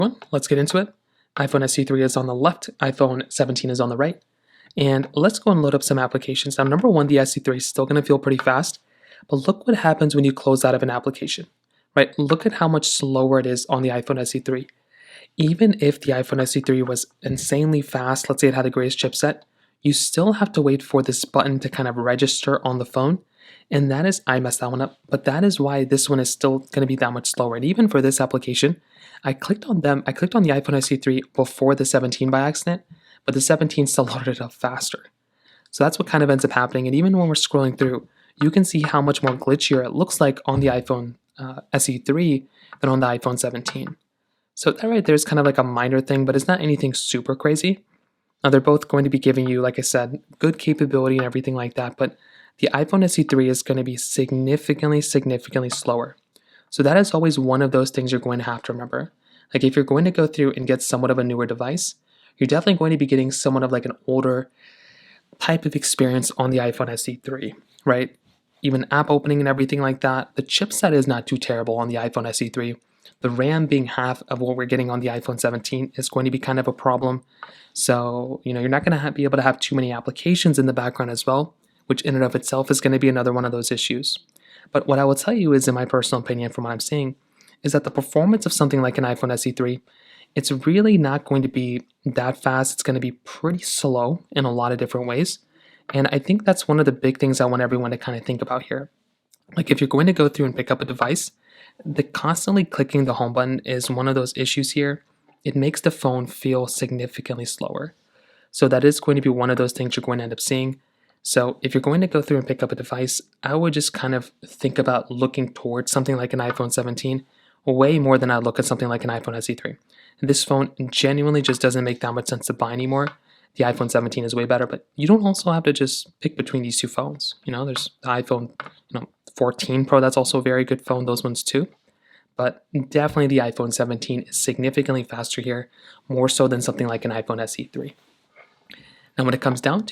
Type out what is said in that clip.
Well, let's get into it. iPhone SE3 is on the left, iPhone 17 is on the right. And let's go and load up some applications. Now, number one, the SE3 is still going to feel pretty fast, but look what happens when you close out of an application, right? Look at how much slower it is on the iPhone SE3. Even if the iPhone SE3 was insanely fast, let's say it had the greatest chipset, you still have to wait for this button to kind of register on the phone. And that is, I messed that one up, but that is why this one is still going to be that much slower. And even for this application, I clicked on the iPhone SE3 before the 17 by accident, but the 17 still loaded it up faster. So that's what kind of ends up happening. And even when we're scrolling through, you can see how much more glitchier it looks like on the iPhone SE3 than on the iPhone 17. So that right there is kind of like a minor thing, but it's not anything super crazy. Now they're both going to be giving you, like I said, good capability and everything like that, but the iPhone SE3 is going to be significantly slower. So that is always one of those things you're going to have to remember. Like if you're going to go through and get somewhat of a newer device, you're definitely going to be getting somewhat of like an older type of experience on the iPhone SE3, right? Even app opening and everything like that, the chipset is not too terrible on the iPhone SE3. The RAM being half of what we're getting on the iPhone 17 is going to be kind of a problem. So, you're not going to be able to have too many applications in the background as well, which in and of itself is going to be another one of those issues. But what I will tell you is, in my personal opinion, from what I'm seeing, is that the performance of something like an iPhone SE3, it's really not going to be that fast. It's going to be pretty slow in a lot of different ways. And I think that's one of the big things I want everyone to kind of think about here. Like if you're going to go through and pick up a device, the constantly clicking the home button is one of those issues here. It makes the phone feel significantly slower. So that is going to be one of those things you're going to end up seeing. So if you're going to go through and pick up a device, I would just kind of think about looking towards something like an iPhone 17 way more than I look at something like an iPhone SE3. And this phone genuinely just doesn't make that much sense to buy anymore. The iPhone 17 is way better, but you don't also have to just pick between these two phones. There's the iPhone 14 Pro, that's also a very good phone, those ones too. But definitely the iPhone 17 is significantly faster here, more so than something like an iPhone SE3. Now when it comes down to